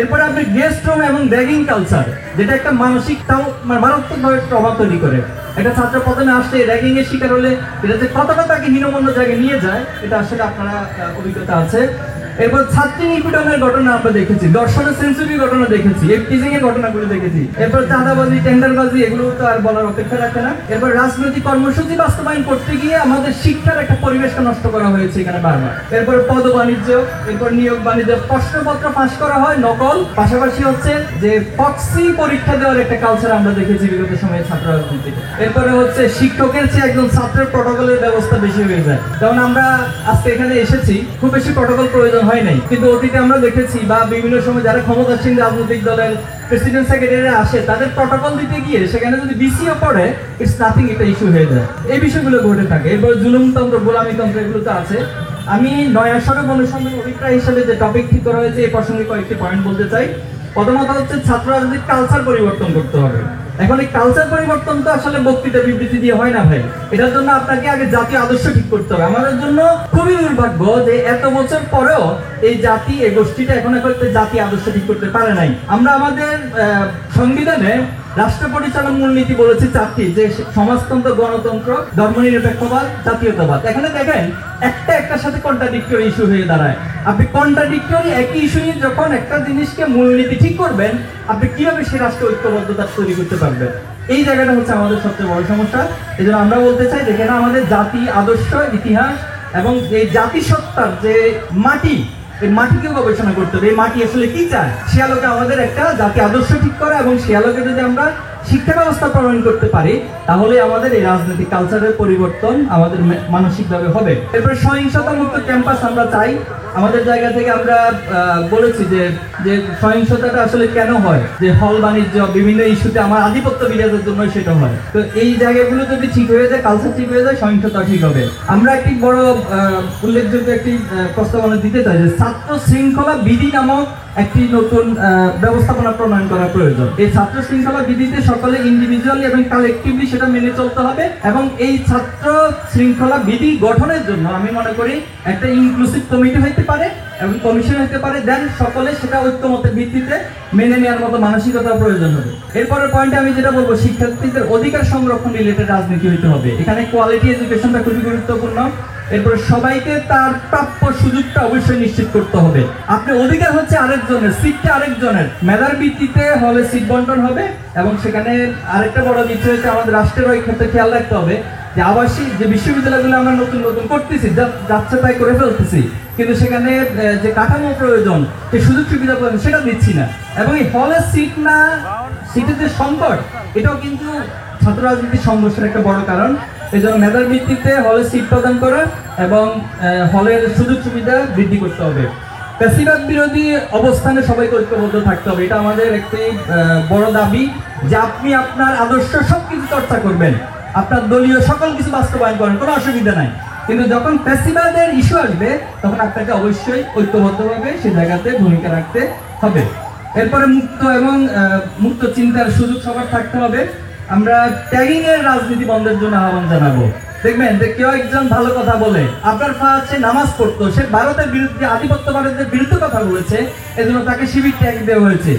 এরপরে আপনি guest room এবং র্যাগিং কালচার, যেটা একটা মানসিক মারাত্মকভাবে প্রভাব তৈরি করে। একটা ছাত্র প্রথমে আসলে র্যাগিং এর শিকার হলে এটা যে কতটা তাকে হীনমন্য জায়গায় নিয়ে যায়, এটা আসলে আপনারা অভিজ্ঞতা আছে। এরপর ছাত্রী নিপীড়নের ঘটনা আমরা দেখেছি, দর্শনের সেন্সুরি ঘটনা দেখেছি, টিজিং এর ঘটনাগুলো দেখেছি। এরপর চাঁদাবাজি, টেন্ডারবাজি, এগুলো তো আর বলার অপেক্ষা রাখে না। এরপর রাজনৈতিক কর্মসূচি বাস্তবায়ন করতে গিয়ে আমাদের শিক্ষার একটা পরিবেশকে নষ্ট করা হয়েছে এখানে বারবার। এরপর পদ বাণিজ্য, এরপর নিয়োগ বাণিজ্য, প্রশ্নপত্র ফাঁস করা হয়, নকল, পাশাপাশি হচ্ছে যে প্রক্সি পরীক্ষা দেওয়ার একটা কালচার আমরা দেখেছি বিগত সময়ে ছাত্র রাজনীতিতে। এরপরে হচ্ছে শিক্ষকের চেয়ে একজন ছাত্রের প্রটোকলের ব্যবস্থা বেশি হয়ে যায়। যেমন আমরা আজকে এখানে এসেছি, খুব বেশি প্রটোকল প্রয়োজন হয় নাই, কিন্তু অতীতে আমরা দেখেছি বা বিভিন্ন সময় যারা ক্ষমতাসীন রাজনৈতিক দলের প্রেসিডেন্ট সেক্রেটারি আসে, তাদের প্রটোকল দিতে গিয়ে সেখানে যদি বিসিও পড়ে, ইটস নাথিং, একটা ইস্যু হয়ে যায়। এই বিষয়গুলো ঘটে থাকে। এরপর জুলুমতন্ত্র, গোলামীতন্ত্র, এগুলো তো আছে। আমি নয়া সড়ক অনুসন্ধান অভিপ্রায় হিসেবে যে টপিক ঠিক করা হয়েছে, এই প্রসঙ্গে কয়েকটি পয়েন্ট বলতে চাই। প্রথমত হচ্ছে ছাত্র রাজনীতির কালচার পরিবর্তন করতে হবে। এখন এই কালচার পরিবর্তন তো আসলে বক্তৃতা বিবৃতি দিয়ে হয় না ভাই। এটার জন্য আপনাকে আগে জাতীয় আদর্শ ঠিক করতে হবে। আমাদের জন্য খুবই দুর্ভাগ্য যে এত বছর পরেও এই জাতি, এই গোষ্ঠীটা এখন জাতীয় আদর্শ ঠিক করতে পারে নাই। আমরা আমাদের সংবিধানে রাষ্ট্র পরিচালন মূলনীতি বলেছি চারটি, যে সমাজতন্ত্র, গণতন্ত্র, ধর্মনিরপেক্ষবাদ, জাতীয়তাবাদ। এখানে দেখেন একটার সাথে কন্ট্রাডিক্টরি ইস্যু হয়ে দাঁড়ায়। আপনি কন্ট্রাডিক্টরি একই ইস্যু নিয়ে যখন একটা জিনিসকে মূলনীতি ঠিক করবেন, আপনি কিভাবে সেই রাষ্ট্র ঐক্যবদ্ধতা তৈরি করতে পারবেন? এই জায়গাটা হচ্ছে আমাদের সবচেয়ে বড় সমস্যা। এই জন্য আমরা বলতে চাই, যেখানে আমাদের জাতি, আদর্শ, ইতিহাস এবং এই জাতিসত্তার যে মাটি, এই মাটিকে গবেষণা করতে হবে। এই মাটি আসলে কি চায়, সে আলোকে আমাদের একটা জাতি আদর্শ ঠিক করা, এবং সে আলোকে যদি আমরা শিক্ষা ব্যবস্থা প্রণয়ন করতে পারি, তাহলে আমাদের এই রাজনৈতিক কালচারের পরিবর্তন আমাদের মানসিকভাবে হবে। এরপরে সহিংসতা মুক্ত ক্যাম্পাস আমরা চাই। আমাদের জায়গা থেকে আমরা বলেছি যে সহিংসতাটা আসলে কেন হয়, যে হল বাণিজ্য, বিভিন্ন ইস্যুতে আমার আধিপত্য বিরাজের জন্য সেটা হয়। তো এই জায়গাগুলো যদি ঠিক হয়ে যায়, কালচার ঠিক হয়ে যায়, সহিংসতা ঠিক হবে। আমরা একটি বড় উল্লেখযোগ্য একটি প্রস্তাবনা দিতে চাই, যে ছাত্র শৃঙ্খলা বিধি নামক একটি নতুন ব্যবস্থাপনা প্রণয়ন করা প্রয়োজন। এই ছাত্র শৃঙ্খলা বিধিতে সকলে ইন্ডিভিজুয়ালি এবং কালেকটিভলি সেটা মেনে চলতে হবে, এবং এই ছাত্র শৃঙ্খলা বিধি গঠনের জন্য আমি মনে করি একটা ইনক্লুসিভ কমিটি হইতে পারে এবং কমিশন হতে পারে। দেন সকলে সেটা ঐক্যমতের ভিত্তিতে মেনে নেওয়ার মতো মানসিকতা প্রয়োজন হবে। এরপরের পয়েন্টে আমি যেটা বলবো, শিক্ষার্থীদের অধিকার সংরক্ষণ রিলেটেড রাজনীতি হইতে হবে। এখানে কোয়ালিটি এডুকেশনটা খুবই গুরুত্বপূর্ণ। এরপরে সবাইকে তার প্রাপ্য সুযোগটা অবশ্যই নিশ্চিত করতে হবে। আপনি অধিকার হচ্ছে আরেকজনের, সিটটা আরেকজনের, মেধার ভিত্তিতে হলে সিট বন্টন হবে। এবং সেখানে আরেকটা বড় বিষয় হচ্ছে আমাদের রাষ্ট্রের ওই ক্ষেত্রে খেয়াল রাখতে হবে যে আবাসিক যে বিশ্ববিদ্যালয়গুলো আমরা নতুন করতেছি, যাচ্ছে তাই করে ফেলতেছি, কিন্তু সেখানে যে কাঠামো প্রয়োজন, যে সুযোগ সুবিধা প্রয়োজন, সেটা দিচ্ছি না। এবং এই হলে সিট না, সিটের যে সংকট, এটাও কিন্তু ছাত্র রাজনীতির সংঘর্ষের একটা বড় কারণ। এই জন্য মেধার ভিত্তিতে হলে সিট প্রদান করা এবং হলের সুযোগ সুবিধা বৃদ্ধি করতে হবে। ফ্যাসিবাদ বিরোধী অবস্থানে সবাইকে ঐক্যবদ্ধ থাকতে হবে। এটা আমাদের একটি বড় দাবি, যে আপনি আপনার আদর্শ সবকিছু চর্চা করবেন, আপনার দলীয় সকল কিছু বাস্তবায়ন করেন, কোনো অসুবিধা নাই, কিন্তু যখন ফ্যাসিবাদের ইস্যু আসবে, তখন আপনাকে অবশ্যই ঐক্যবদ্ধভাবে সে জায়গাতে ভূমিকা রাখতে হবে। এরপরে মুক্ত চিন্তার সুযোগ সবার থাকতে হবে। আমরা ট্যাগিং এর রাজনীতি বন্ধের জন্য আহ্বান জানাবো। দেখবেন যে কেউ একজন ভালো কথা বলে, আপনার সে নামাজ পড়তো, সে ভারতের বিরুদ্ধে, আধিপত্য ভারতের বিরুদ্ধে কথা বলেছে, এজন্য তাকে শিবির ট্যাগ দেওয়া হয়েছে।